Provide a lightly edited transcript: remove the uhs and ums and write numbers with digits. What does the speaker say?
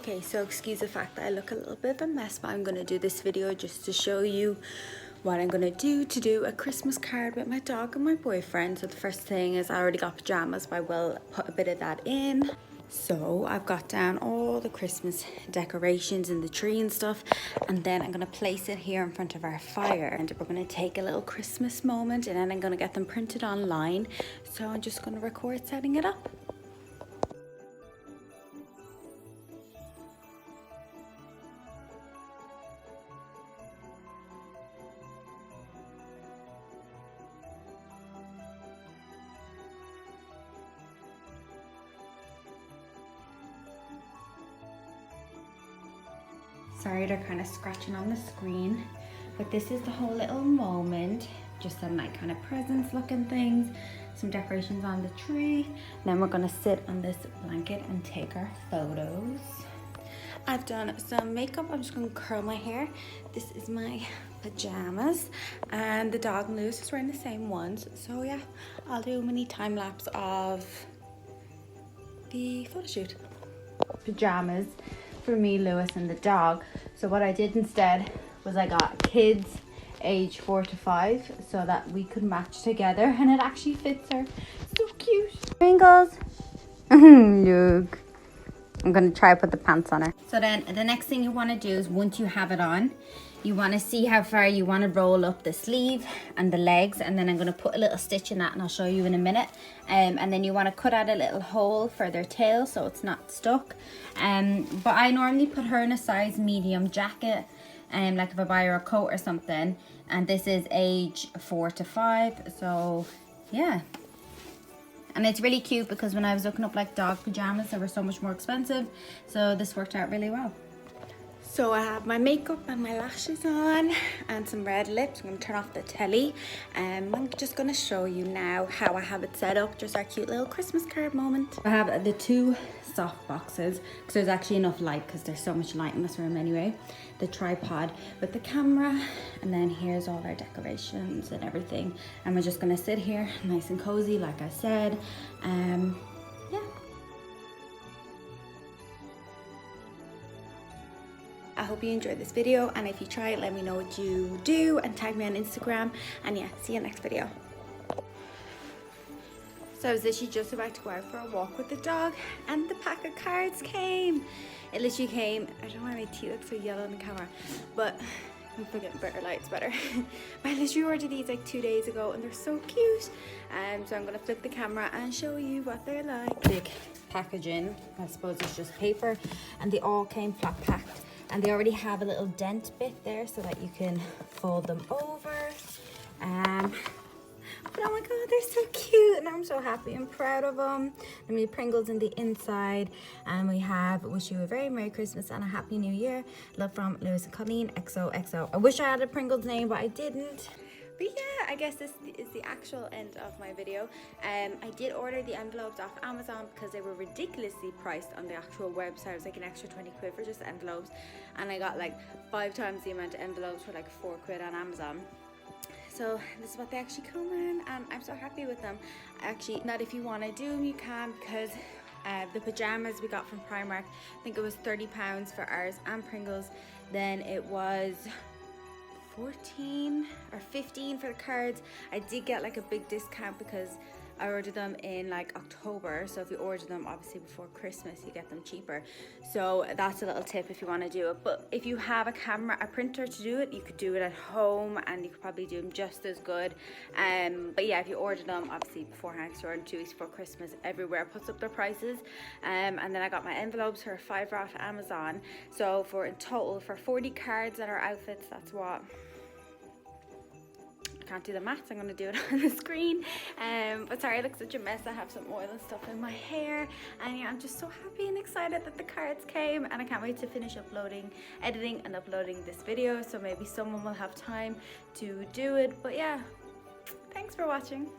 Okay, so excuse the fact that I look a little bit of a mess, but I'm gonna do this video just to show you what I'm gonna do to do a Christmas card with my dog and my boyfriend. So the first thing is I already got pajamas, but I will put a bit of that in. So I've got down all the Christmas decorations and the tree and stuff, and then I'm gonna place it here in front of our fire, and we're gonna take a little Christmas moment, and then I'm gonna get them printed online. So I'm just gonna record setting it up. Sorry, they're kind of scratching on the screen, but this is the whole little moment. Just some like kind of presents looking things, some decorations on the tree. Then we're gonna sit on this blanket and take our photos. I've done some makeup. I'm just gonna curl my hair. This is my pajamas, and the dog and Lewis is wearing the same ones. So yeah, I'll do a mini time lapse of the photo shoot. Pajamas for me, Lewis, and the dog. So what I did instead was I got kids age 4 to 5 so that we could match together, and it actually fits her. So cute. Pringles. Look. I'm gonna try to put the pants on her. So then the next thing you want to do is, once you have it on, you want to see how far you want to roll up the sleeve and the legs, and then I'm going to put a little stitch in that and I'll show you in a minute. And then you want to cut out a little hole for their tail so it's not stuck. But I normally put her in a size medium jacket, like if I buy her a coat or something, and this is age 4 to 5, so yeah. And it's really cute because when I was looking up like dog pajamas, they were so much more expensive, so this worked out really well. So I have my makeup and my lashes on and some red lips. I'm going to turn off the telly. I'm just going to show you now how I have it set up. Just our cute little Christmas card moment. I have the 2 soft boxes because there's actually enough light because there's so much light in this room anyway. The tripod with the camera, and then here's all our decorations and everything. And we're just going to sit here nice and cozy like I said. Yeah. I hope you enjoyed this video, and if you try it, let me know what you do and tag me on Instagram, and yeah, see you next video. So I was literally just about to go out for a walk with the dog, and the pack of cards came. It literally came, I don't know why my teeth look so yellow on the camera, but I'm getting better lights better. I literally ordered these like 2 days ago, and they're so cute. So I'm gonna flip the camera and show you what they're like. Big packaging, I suppose it's just paper, and they all came flat packed. And they already have a little dent bit there so that you can fold them over. But oh my god, they're so cute, and I'm so happy and proud of them. And we have Pringles in the inside, and we have wish you a very Merry Christmas and a Happy New Year. Love from Lewis and Colleen, XOXO. I wish I had a Pringles name, but I didn't. But yeah, I guess this is the actual end of my video. I did order the envelopes off Amazon because they were ridiculously priced on the actual website. It was like an extra 20 quid for just envelopes, and I got like 5 times the amount of envelopes for like 4 quid on Amazon. So this is what they actually come in, and I'm so happy with them. Actually, that if you want to do them, you can, because the pajamas we got from Primark, I think it was £30 for ours, and Pringles, then it was 14 or 15 for the cards. I did get like a big discount because I ordered them in like October, so if you order them obviously before Christmas, you get them cheaper. So that's a little tip if you want to do it. But if you have a printer to do it, you could do it at home, and you could probably do them just as good. But yeah, if you order them obviously beforehand, because you're ordering 2 weeks before Christmas, everywhere puts up their prices. And then I got my envelopes for £5 off Amazon. So for in total, for 40 cards that are outfits, that's what, can't do the maths, I'm going to do it on the screen. But sorry, I look such a mess. I have some oil and stuff in my hair, and yeah, I'm just so happy and excited that the cards came, and I can't wait to finish editing and uploading this video, so maybe someone will have time to do it. But yeah, thanks for watching.